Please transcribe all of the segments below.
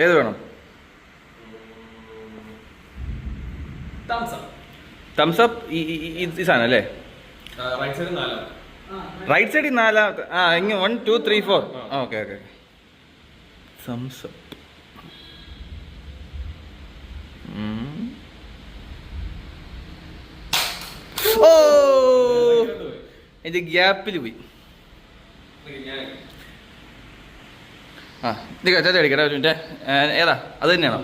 ഏത് വേണം? തംസപ്പ് ഈ സാധനം അല്ലേ? റൈറ്റ് സൈഡിൽ 4. ഇങ്ങനെ 1 2 3 4. Okay okay. തംസപ്പ് ഓ ഇത് ഗ്യാപ്പിൽ പോയി. ചേച്ചാ അടിക്കട്ടെ ഒരു മിനിറ്റ്. ഏതാ അത് തന്നെയാണോ?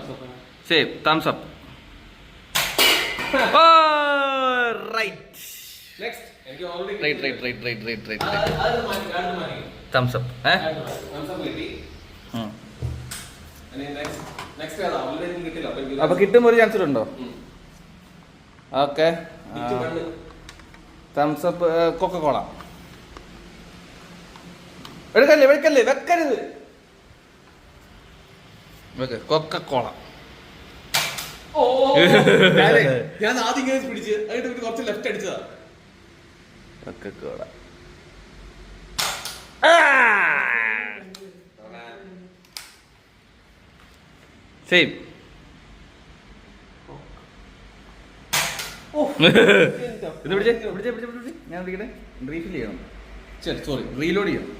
Same Thums Up. തംസപ്പ്. അപ്പൊ കിട്ടുമ്പോ ഒരു ചാൻസ് ഉണ്ടോ? ഓക്കെ. തംസപ്പ് കൊക്കക്കോള എടുക്കല്ലേ വെക്കരുത്. കൊക്കക്കോള. ഞാൻ ആദ്യം ഇങ്ങനെ പിടിച്ച് അതിട്ട് കുറച്ച് ലെഫ്റ്റ് അടിച്ചതാ. കൊക്കക്കോള. സെയിം. ഇത് പിടിച്ചേ ഞാൻ പിടിക്കട്ടെ. റീഫിൽ ചെയ്യണം. ശരി സോറി, റീലോഡ് ചെയ്യണം.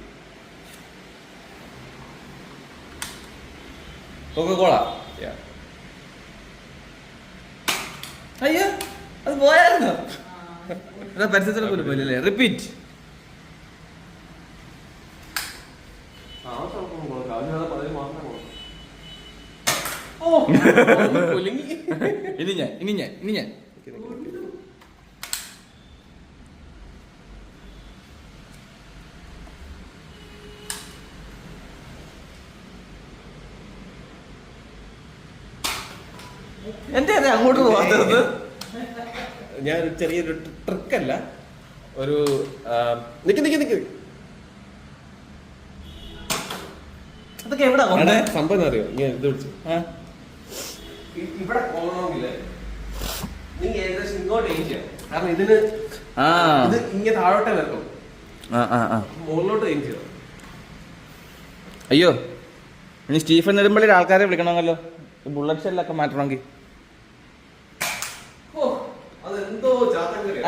കൊക്കക്കോള. അയ്യോ അത് പോയായിരുന്നോ? പരിസരത്തിന് പോലും പോയില്ലേ? റിപ്പീറ്റ്. ഇനി ഞാൻ എന്റെ അങ്ങോട്ട് പോകാത്തത്. ഞാൻ ചെറിയൊരു ട്രിക്കല്ല, ഒരു നിക്ക് അതൊക്കെ എവിടെ സംഭവം അറിയോ? ഞാൻ ഇത് വിളിച്ചു ഇവിടെ പോകണമെങ്കില് നിങ്ങൾ ഏകദേശം ഇങ്ങോട്ട് എയിം ചെയ്യാം. കാരണം ഇതിന് ഇത് ഇങ്ങനെ താഴോട്ടേ വരണം, മുകളിലോട്ട് എയിം ചെയ്യാം. അയ്യോ ഇനി സ്റ്റീഫൻ നെടുമ്പള്ളിയുടെ ആൾക്കാരെ വിളിക്കണമെന്നല്ലോ, ബുള്ളറ്റ് ഷെല്ലൊക്കെ മാറ്റണമെങ്കിൽ.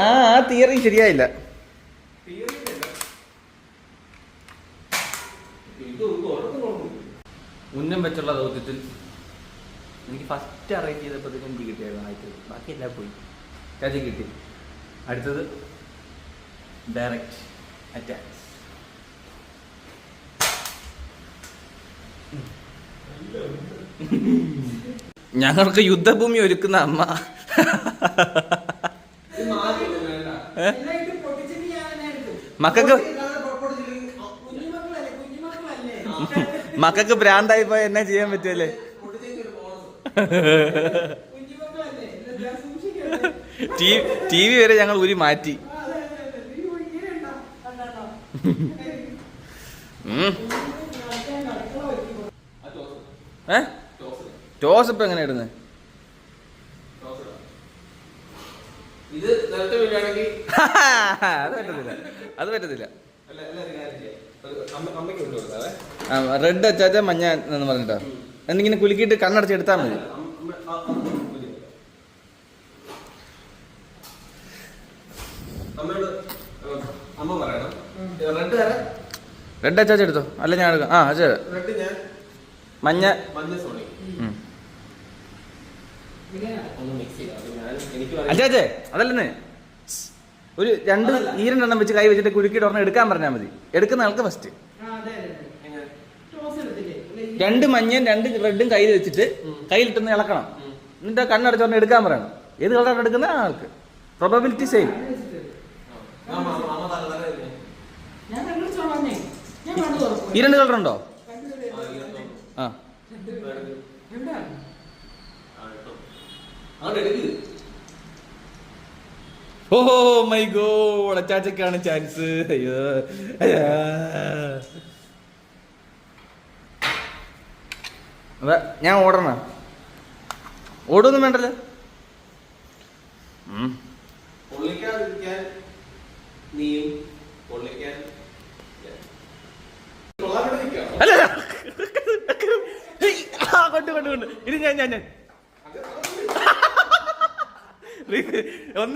ആ തിയറി ശരിയായില്ല. ഉന്നം വെച്ചുള്ള ദൗത്യത്തിൽ എനിക്ക് ഫസ്റ്റ് അറേഞ്ച് ചെയ്തപ്പോഴത്തേക്കും എനിക്ക് കിട്ടിയായിരുന്നു ആദ്യത്തത്. ബാക്കി എല്ലാം പോയി. ചാച്ചി കിട്ടി. അടുത്തത് ഡയറക്റ്റ് അറ്റാക്ക്. ഞങ്ങൾക്ക് യുദ്ധഭൂമി ഒരുക്കുന്ന അമ്മ. മക്കൾക്ക് ഭ്രാന്തായി പോയ എന്നാ ചെയ്യാൻ പറ്റുമല്ലേ? ടി വി വരെ ഞങ്ങൾ ഊരി മാറ്റി. ടോസ് ഇപ്പൊ എങ്ങനെ ഇടുന്നത്? അത് പറ്റത്തില്ല. റെഡ് അച്ചാച്ച മഞ്ഞ എന്ന് പറഞ്ഞിട്ടാ എന്നിങ്ങനെ കുലുക്കിയിട്ട് കണ്ണടച്ച് എടുത്താൽ മതി. റെഡ് അച്ചാച്ച എടുത്തോ, അല്ല ഞാൻ എടുക്കാം. അച്ഛാ മഞ്ഞ. അച്ഛാച്ചേ അതല്ലെന്ന് ഒരു രണ്ടെണ്ണം വെച്ച് കൈ വെച്ചിട്ട് കുലുക്കിയിട്ട് ഒരെണ്ണം എടുക്കാൻ പറഞ്ഞാൽ മതി. എടുക്കുന്ന ആൾക്ക് ഫസ്റ്റ് 2 മഞ്ഞയും 2 റെഡും കയ്യിൽ വെച്ചിട്ട് കയ്യിലിട്ടൊന്ന് ഇളക്കണം. എന്നിട്ട് കണ്ണടച്ച് ഒരെണ്ണം എടുക്കാൻ പറയണം. ഏത് കളറാണ് എടുക്കുന്ന ആൾക്ക് പ്രോബബിലിറ്റി സെയിം. ഈ 2 കളറുണ്ടോ? ഓ മൈ ഗോഡ്, അച്ചാച്ചക്കാണ് ചാൻസ്. അയ്യോ ഞാൻ ഓടണ? ഓടൊന്നും വേണ്ടല്ലോ. അല്ല ഇനി ഞാൻ ഒന്ന്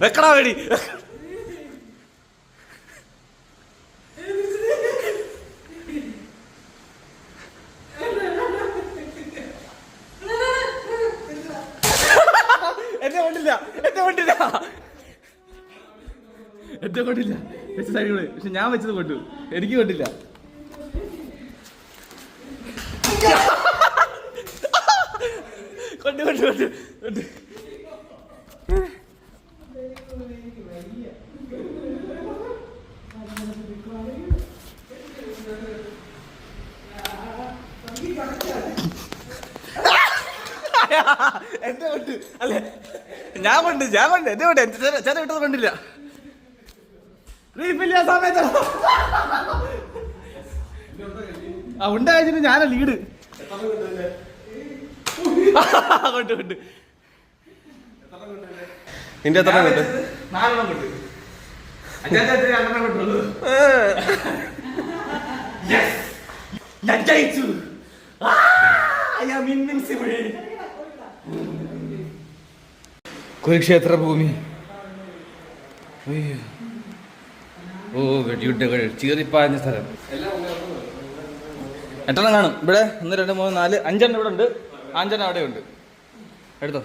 വെക്കടാ വേടി. എന്നെ കൊണ്ടില്ല വെച്ച സൈഡിൽ. പക്ഷെ ഞാൻ വെച്ചത് കൊണ്ടു, എനിക്ക് കൊണ്ടില്ല. കൊണ്ട് എന്റെ കൊണ്ട് അല്ലേ, ഞാൻ കൊണ്ട് എന്റെ കൊണ്ട് ചേട്ടൻ വിട്ടത് കൊണ്ടില്ല. റീഫില്ല സമയത്ത് ഉണ്ടായിരുന്നു ഞാനാ ലീഡ്. കൊണ്ട് നിന്റെ എത്ര കൊണ്ട്? 4 കൊണ്ട്. ഞാൻ ജയിച്ചു. കുരുക്ഷേത്ര ഭൂമി. ഓ വെടിയുണ്ടകൾ ചീറിപ്പാഞ്ഞ സ്ഥലം. 8 കാണും ഇവിടെ. 1 2 3 4 5 ഇവിടെ ഉണ്ട്, 5 അവിടെ ഉണ്ട്. എടുത്തോ.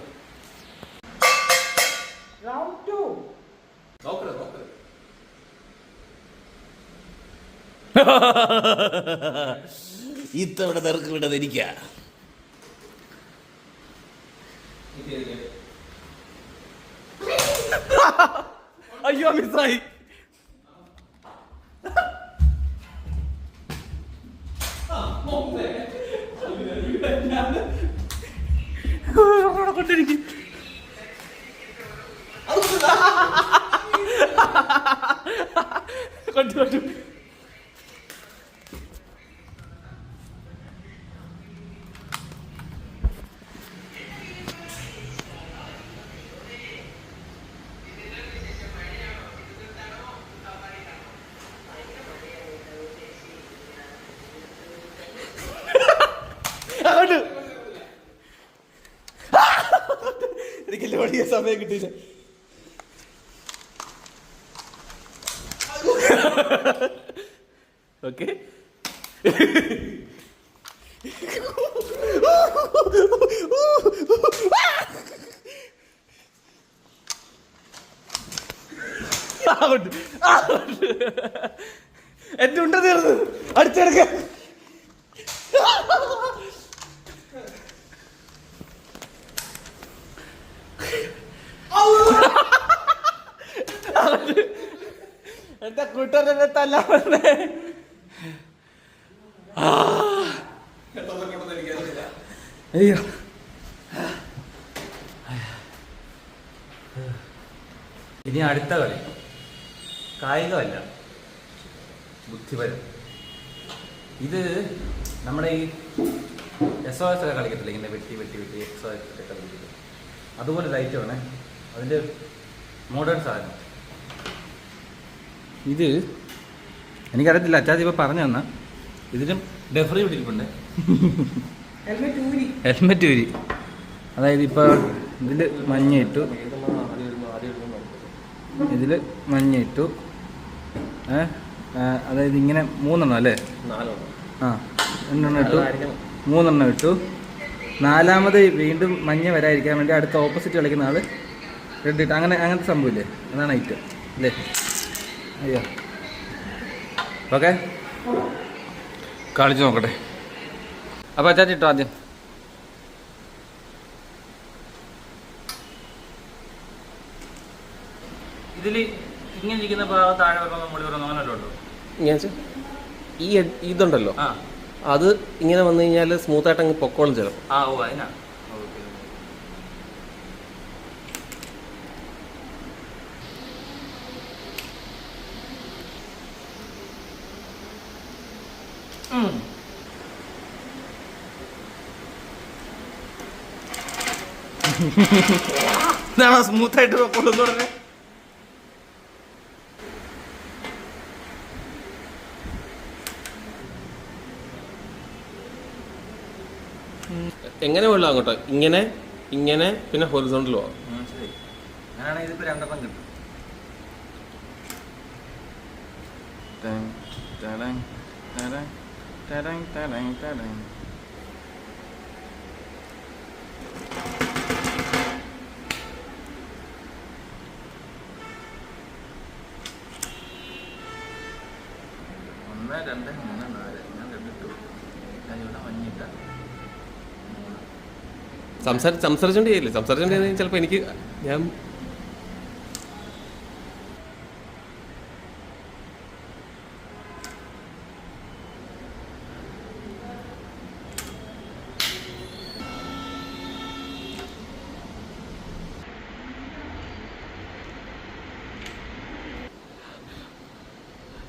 ഇത്തവണ നിറക്ക് വിടത് എനിക്കാ. അയ്യോ മിസ്സായി. കൊണ്ടിരിക്കും. കൊണ്ടു എനിക്കല്ലേ പഠിക്കാൻ സമയം കിട്ടിയില്ല. ഓക്കെ എന്റെ ഉണ്ട തീർന്നു. അടുത്തെടുക്ക. എന്റെ കൂട്ടുകാരനെ തല്ല പറഞ്ഞേ. അയ്യോ ഇനി അടുത്ത കളി കായികമല്ല, ബുദ്ധിപരം. ഇത് നമ്മുടെ ഈ SOS ഒക്കെ കളിക്കത്തില്ല, ഇങ്ങനെ വെട്ടി SOS ഒക്കെ കളിക്കത്തില്ല. അതുപോലെ ലൈറ്റാണ് അതിൻ്റെ മോഡേൺ സാധനം. ഇത് എനിക്കറിയത്തില്ല, അച്ചാച്ചി ഇപ്പോൾ പറഞ്ഞു തന്ന. ഇതിലും ഡെഫറി പിടിച്ചിട്ടുണ്ട്. ഹെൽമെറ്റ് ഊരി. അതായത് ഇപ്പോൾ ഇതിൽ മഞ്ഞ ഇട്ടു, ഇതിൽ മഞ്ഞ ഇട്ടു. അതായത് ഇങ്ങനെ 3 അല്ലേ? 2 ഇട്ടു, 3 ഇട്ടു. 4ാമത് വീണ്ടും മഞ്ഞ വരാതിരിക്കാൻ വേണ്ടി അടുത്ത ഓപ്പോസിറ്റ് കളിക്കുന്ന ആൾ റെഡ് ഇട്ട്. അങ്ങനത്തെ സംഭവമില്ലേ, അതാണ് ഐറ്റം അല്ലേ? അയ്യോ ഓക്കെ കളിച്ച് നോക്കട്ടെ. അപ്പോൾ അച്ചാച്ചി ഇട്ടോ ആദ്യം. ഇതിൽ ഇങ്ങനെ ഇരിക്കുന്ന ഭാഗം താഴെ വരണം, മുടി വരണം, അങ്ങനെയല്ലോ ഉണ്ടോ? ഈ ഇതുണ്ടല്ലോ, അത് ഇങ്ങനെ വന്നു കഴിഞ്ഞാൽ സ്മൂത്തായിട്ട് അങ്ങ് പൊക്കോളും ചിലപ്പോൾ. ഓ അതിനാ. ഇതാണോ സ്മൂത്ത് ആയിട്ട് വെക്കുള്ളൂ എന്ന് പറഞ്ഞത്? എങ്ങനെ വെള്ളം അങ്ങോട്ടോ? ഇങ്ങനെ ഇങ്ങനെ പിന്നെ ഹൊറിസോണ്ടൽ പോവാം. ശരി, അങ്ങനെയാണെങ്കിൽ ഇതിപ്പോ രണ്ടെണ്ണം കിട്ടും. ഒന്ന് രണ്ട് മൂന്ന് നാല്, ഞാൻ കണ്ടിട്ടു. ഇവിടെ മഞ്ഞിട്ട സംസാരിച്ചോണ്ട് ചെയ്യില്ലേ? സംസാരിച്ചോണ്ട് ചിലപ്പോ എനിക്ക് ഞാൻ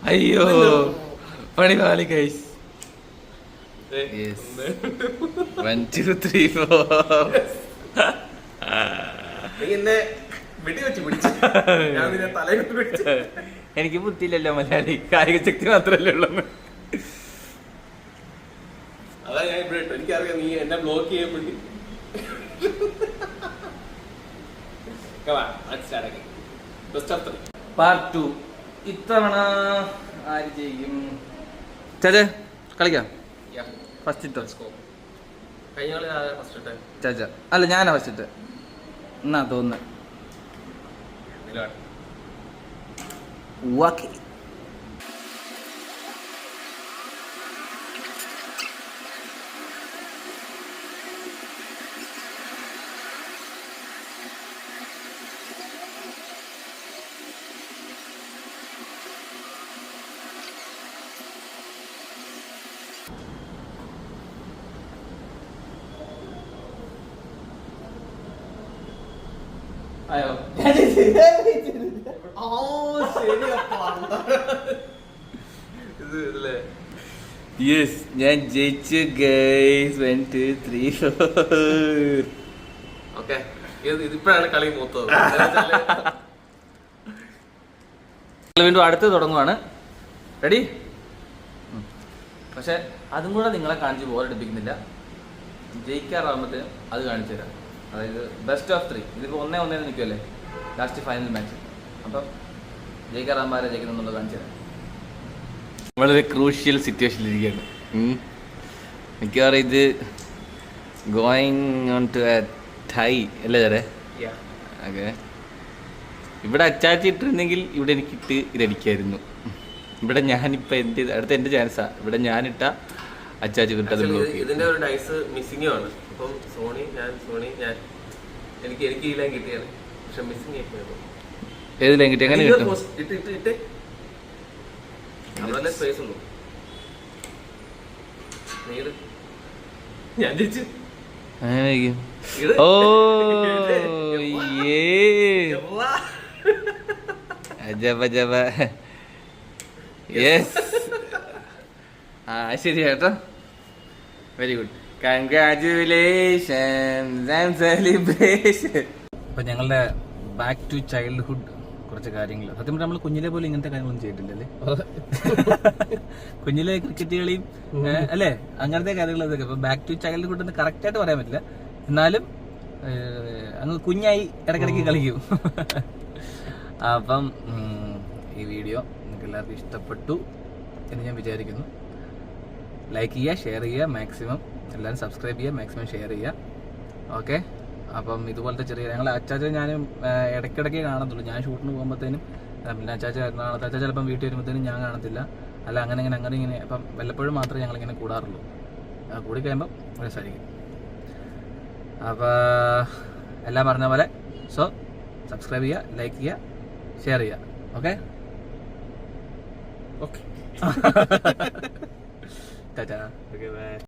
അയ്യോ പണി പാളി കൈസ്. 1 2 3 4. എനിക്ക് ബുദ്ധിയില്ലല്ലോ മലയാളി, കായിക ശക്തി മാത്രല്ലേ ഉള്ളൂ. അതാ ഞാൻ ഇവിടെ ഇട്ടു. എനിക്കറിയാം നീ എന്നെ ബ്ലോക്ക് ചെയ്യപ്പെട്ടി. പാർട്ട് 2 ഇത്തവണ ആര് ചെയ്യും? ചാച്ച കളിക്കാം. ഫസ്റ്റ് കഴിഞ്ഞ കളി ഫസ്റ്റ് ഇട്ടേ. ചാച്ച അല്ല, ഞാനാ ഫസ്റ്റ് ഇട്ട് എന്നാ തോന്നുന്നു. ഓക്കേ. അയ്യോ യെസ്, ഞാൻ ജയിച്ചു ഗൈസ്. 1 2 3 4. ഓക്കെ, ഇതിപ്പോഴാണ് കളി മൂത്തത്. വീണ്ടും അടുത്ത് തുടങ്ങുവാണ്. റെഡി? പക്ഷെ അതും കൂടെ നിങ്ങളെ കാണിച്ച് ബോറടിപ്പിക്കുന്നില്ല. ജയിക്കാറാകുമ്പോഴത്തേനും അത് കാണിച്ചു തരാം. അതായത് ബെസ്റ്റ് ഓഫ് 3. ഇതിപ്പോൾ 1-1 നിൽക്കുമല്ലേ ലാസ്റ്റ് ഫൈനൽ മാച്ച്. അപ്പം ജയിക്കാറാകുമ്പോൾ ആരാ ജയിക്കുന്നുള്ളത് കാണിച്ചു തരാം. വളരെ ക്രൂഷ്യൽ സിറ്റുവേഷനിലിരിക്കുകയാണ്. മിക്കവാറും ഇത് going on to a tie അല്ലേ സാറേ? ഓക്കെ. ഇവിടെ അച്ചാച്ചി ഇട്ടിരുന്നെങ്കിൽ ഇവിടെ എനിക്കിട്ട് ഇതടിക്കായിരുന്നു. ഇവിടെ ഞാനിപ്പോൾ എൻ്റെ ചാൻസാ. ഇവിടെ ഞാനിട്ട അച്ചാച്ചി കിട്ടത്. ഇതിന്റെ ഒരു ഡൈസ് മിസ്സിംഗ് ആണ്. അപ്പം സോണി ഞാൻ എനിക്ക് ഈ ലൈൻ കിട്ടിയാണ്. പക്ഷെ മിസ്സിംഗ് ഏത് ലൈൻ കിട്ടി? എങ്ങനെ കിട്ടും? അവിടെ സ്പേസ് ഉള്ളൂ. ഞാൻ ജയിച്ചു. ഓ അജബ ജബ. യെസ്, ആ ശരി കേട്ടോ. Very good, congratulations and celebration. അപ്പൊ ഞങ്ങളുടെ ബാക്ക് ടു ചൈൽഡ്ഹുഡ് കുറച്ച് കാര്യങ്ങൾ. സത്യം പറഞ്ഞാൽ നമ്മൾ കുഞ്ഞിലെ പോലെ ഇങ്ങനത്തെ കാര്യങ്ങളൊന്നും ചെയ്തിട്ടില്ലല്ലേ? കുഞ്ഞിലെ ക്രിക്കറ്റ് കളിയും അല്ലേ, അങ്ങനത്തെ കാര്യങ്ങളൊക്കെ. അപ്പൊ ബാക്ക് ടു ചൈൽഡ്ഹുഡ് എന്ന് കറക്റ്റ് ആയിട്ട് പറയാൻ പറ്റില്ല, എന്നാലും അങ്ങ് കുഞ്ഞായി ഇടയ്ക്കിടയ്ക്ക് കളിക്കും. അപ്പം ഈ വീഡിയോ നിങ്ങൾക്ക് എല്ലാവർക്കും ഇഷ്ടപ്പെട്ടു എന്ന് ഞാൻ വിചാരിക്കുന്നു. ലൈക്ക് ചെയ്യുക, ഷെയർ ചെയ്യുക, മാക്സിമം എല്ലാവരും സബ്സ്ക്രൈബ് ചെയ്യുക, മാക്സിമം ഷെയർ ചെയ്യുക. ഓക്കെ. അപ്പം ഇതുപോലത്തെ ചെറിയ ഞങ്ങൾ അച്ചാച്ച ഞാനും ഇടയ്ക്കിടയ്ക്ക് കാണത്തുള്ളൂ. ഞാൻ ഷൂട്ടിന് പോകുമ്പോഴത്തേനും പിന്നെ അച്ചാച്ച ചിലപ്പം വീട്ടിൽ വരുമ്പോഴത്തേനും ഞാൻ കാണത്തില്ല. അല്ല അങ്ങനെ ഇങ്ങനെ. അപ്പം വല്ലപ്പോഴും മാത്രമേ ഞങ്ങളിങ്ങനെ കൂടാറുള്ളൂ. കൂടിക്കഴിയുമ്പം രസമായിരിക്കും. അപ്പോൾ എല്ലാം പറഞ്ഞ പോലെ സോ സബ്സ്ക്രൈബ് ചെയ്യുക, ലൈക്ക് ചെയ്യുക, ഷെയർ ചെയ്യുക. Okay okay Tata. Okay bye.